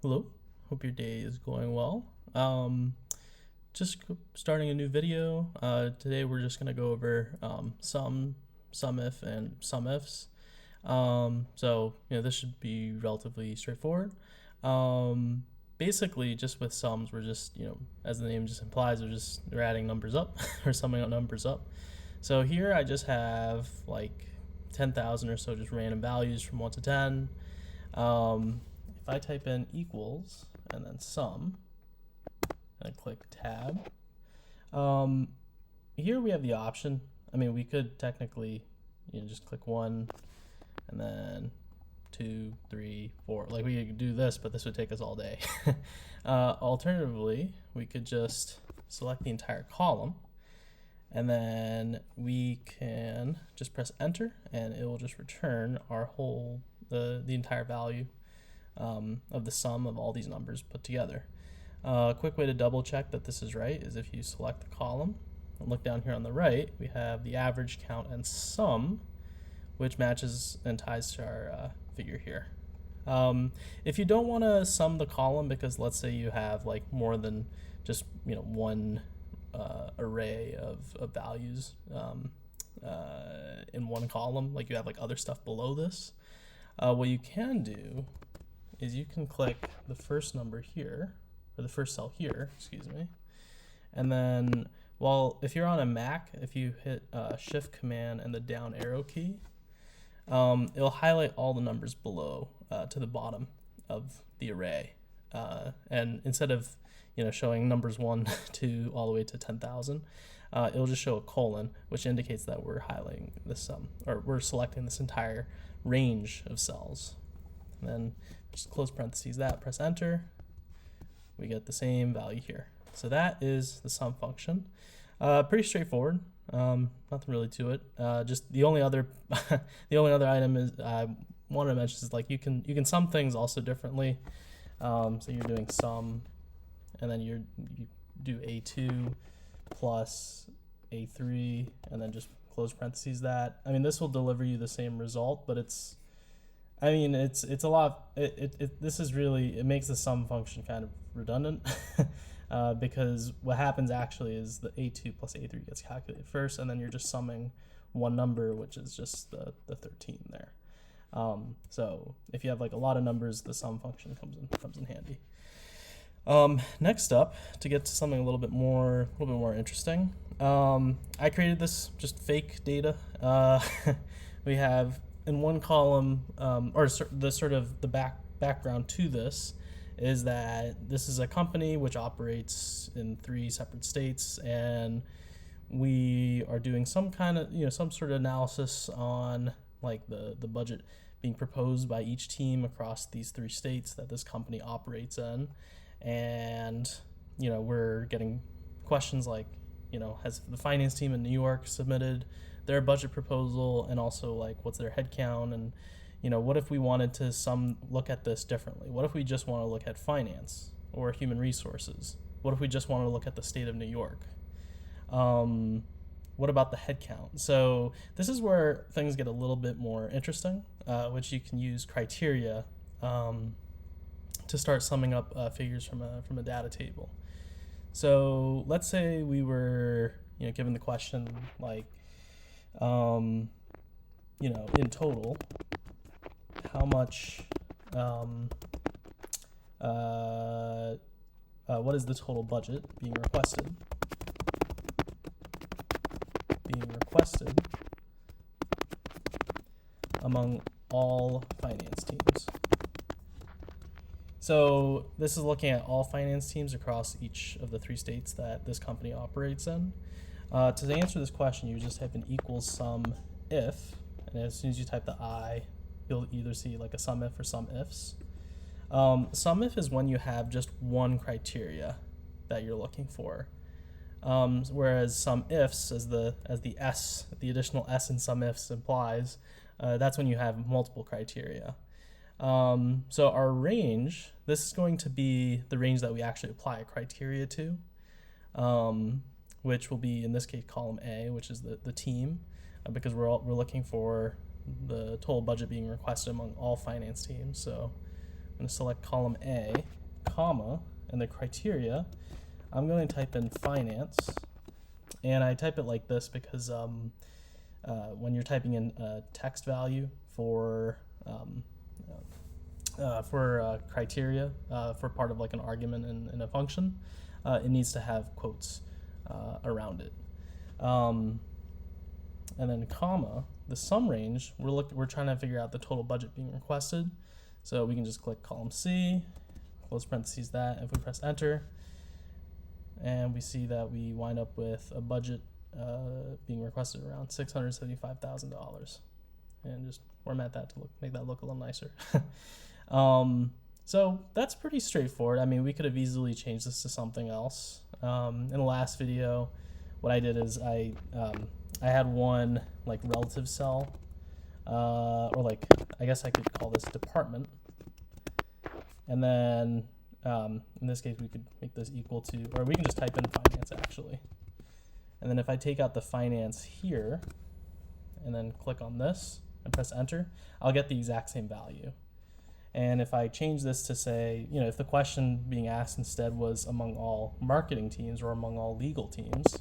Hello, hope your day is going well. Just starting a new video. Today we're just going to go over SUMIF, and SUMIFs. This should be relatively straightforward. Basically, just with sums, we're just, as the name just implies, we're adding numbers up or summing up numbers up. So here I just have like 10,000 or so just random values from 1 to 10. If I type in equals and then sum and click tab, here we have the option. We could technically just click 1 and then 2, 3, 4. Like, we could do this, but this would take us all day. Alternatively, we could just select the entire column, and then we can just press enter, and it will just return our whole the entire value of the sum of all these numbers put together. A quick way to double check that this is right is if you select the column and look down here on the right, we have the average, count, and sum, which matches and ties to our figure here. If you don't want to sum the column, because let's say you have like more than just one array of values in one column, like you have like other stuff below this, what you can do is you can click the first number here, or the first cell here, excuse me, and then, if you're on a Mac, if you hit Shift Command and the down arrow key, it'll highlight all the numbers below to the bottom of the array, and instead of showing numbers 1 to all the way to 10,000, it'll just show a colon, which indicates that we're highlighting this sum, or we're selecting this entire range of cells. And then just close parentheses that, press enter, we get the same value here. So that is the sum function. Pretty straightforward. Nothing really to it. Just the only other item is I wanted to mention is like you can sum things also differently. So you're doing sum, and then you do A2 plus A3, and then just close parentheses that. This will deliver you the same result, but it's a lot. It makes the sum function kind of redundant because what happens actually is the A2 plus A3 gets calculated first, and then you're just summing one number, which is just the 13 there. So if you have like a lot of numbers, the sum function comes in handy. Next up, to get to something a little bit more interesting, I created this just fake data. We have in one column, the background to this is that this is a company which operates in 3 separate states, and we are doing some kind of some sort of analysis on like the budget being proposed by each team across these 3 states that this company operates in. And we're getting questions like, has the finance team in New York submitted their budget proposal, and also like what's their head count, and what if we wanted to look at this differently? What if we just want to look at finance or human resources? What if we just want to look at the state of New York? What about the head count? So this is where things get a little bit more interesting, which you can use criteria to start summing up figures from a data table. So let's say we were given the question like, in total, how much, what is the total budget being requested among all finance teams? So this is looking at all finance teams across each of the 3 states that this company operates in. To answer this question, you just type an equals sum if, and as soon as you type the I, you'll either see like a SUMIF or SUMIFS. SUMIF is when you have just one criteria that you're looking for, whereas SUMIFS, as the additional S in SUMIFS implies, that's when you have multiple criteria. So our range, this is going to be the range that we actually apply a criteria to, which will be, in this case, column A, which is the team, because we're looking for the total budget being requested among all finance teams. So going to select column A, comma, and the criteria, I'm going to type in finance. And I type it like this because when you're typing in a text value for criteria for part of like an argument in a function, it needs to have quotes around it. And then comma, the sum range, we're trying to figure out the total budget being requested. So we can just click column C, close parentheses that, if we press enter, and we see that we wind up with a budget being requested around $675,000. And just format that to make that look a little nicer. So that's pretty straightforward. I mean, we could have easily changed this to something else. In the last video, what I did is I had one like relative cell, or like, I guess I could call this department. And then in this case, we could make this equal to, or we can just type in finance actually. And then if I take out the finance here and then click on this and press enter, I'll get the exact same value. And if I change this to say, you know, if the question being asked instead was among all marketing teams or among all legal teams,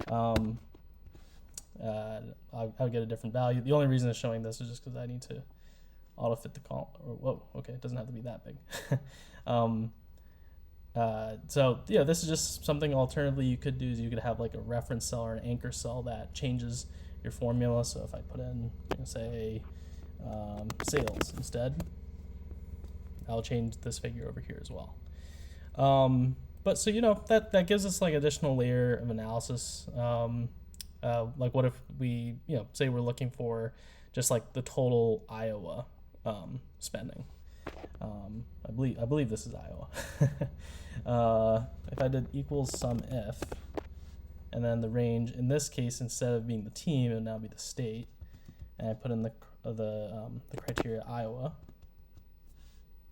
I would get a different value. The only reason it's showing this is just because I need to auto-fit the column. Or, whoa, okay, it doesn't have to be that big. So yeah, this is just something alternatively you could do is you could have like a reference cell or an anchor cell that changes your formula. So if I put in, say, sales instead, I'll change this figure over here as well. But so, you know, that gives us like additional layer of analysis. Like what if we, you know, say we're looking for just like the total Iowa spending. I believe this is Iowa. If I did equals SUMIF, and then the range, in this case, instead of being the team, it would now be the state, and I put in the criteria Iowa,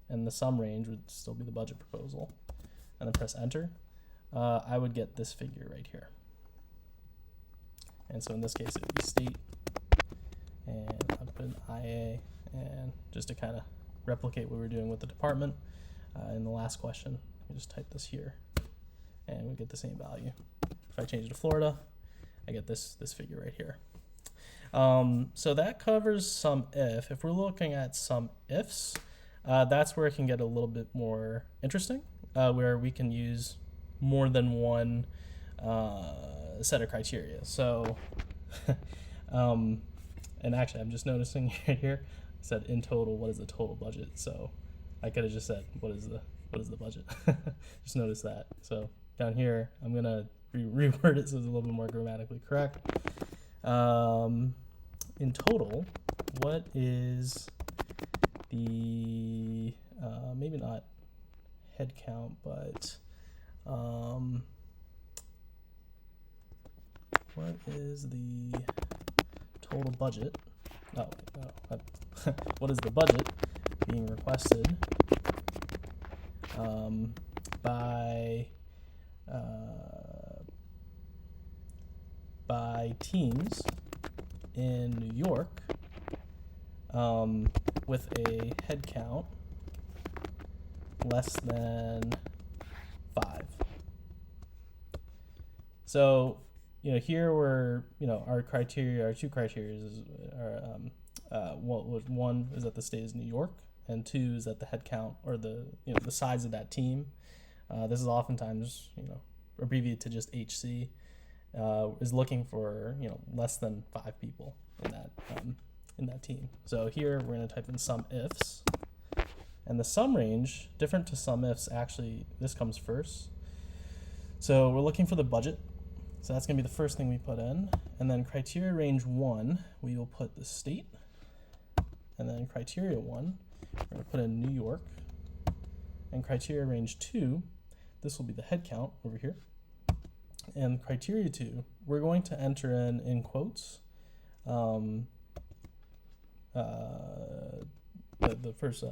and the sum range would still be the budget proposal, and then press enter, I would get this figure right here. And so in this case, it would be state, and I'd put in IA, and just to kind of replicate what we were doing with the department in the last question, we just type this here, and we get the same value. If I change it to Florida, I get this figure right here. So that covers SUMIF. If we're looking at SUMIFS, that's where it can get a little bit more interesting, where we can use more than one set of criteria. So, and actually, I'm just noticing here, it said in total, what is the total budget? So I could have just said, what is the budget? Just notice that. So down here, I'm gonna reword it so it's a little bit more grammatically correct. In total, what is the maybe not head count, but what is the total budget? What is the budget being requested by teams in New York with a head count less than 5. So, you know, here we're, you know, our two criteria are one is that the state is New York, and 2 is that the head count, or the size of that team. This is oftentimes, you know, abbreviated to just HC, is looking for, you know, less than 5 people in that team. So here we're going to type in SUMIFS, and the sum range, different to SUMIFS, actually this comes first. So we're looking for the budget. So that's going to be the first thing we put in, and then criteria range 1, we will put the state, and then criteria 1, we're going to put in New York, and criteria range 2, this will be the head count over here, and criteria 2, we're going to enter in quotes the first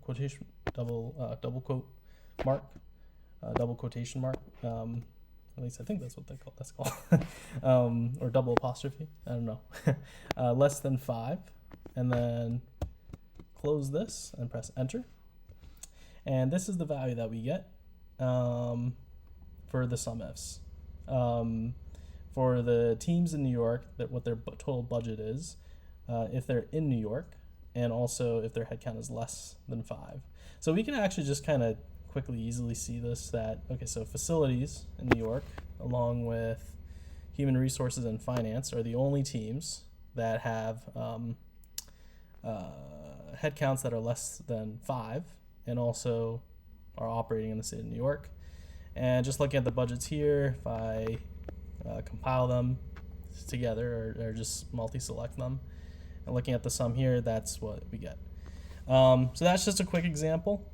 quotation, double quote mark, double quotation mark. At least I think that's what that's called, or double apostrophe. I don't know. Less than 5, and then close this and press enter. And this is the value that we get for the SUMIFs. For the teams in New York, what their total budget is, if they're in New York, and also if their headcount is less than 5. So we can actually just kind of quickly, easily see this, that, okay, so facilities in New York, along with human resources and finance, are the only teams that have headcounts that are less than 5, and also are operating in the state of New York. And just looking at the budgets here, if I compile them together or just multi-select them, and looking at the sum here, that's what we get. So that's just a quick example.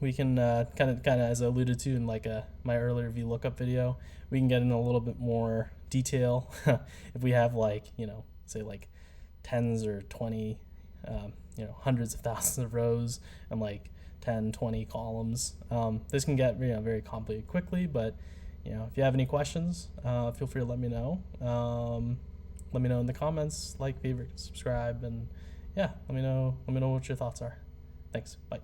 We can kind of as I alluded to in like my earlier VLOOKUP video, we can get in a little bit more detail if we have say like tens or 20, hundreds of thousands of rows and like 10, 20 columns. This can get very complicated quickly, but if you have any questions, feel free to let me know. Let me know in the comments, like, favorite, subscribe, and yeah, let me know what your thoughts are. Thanks. Bye.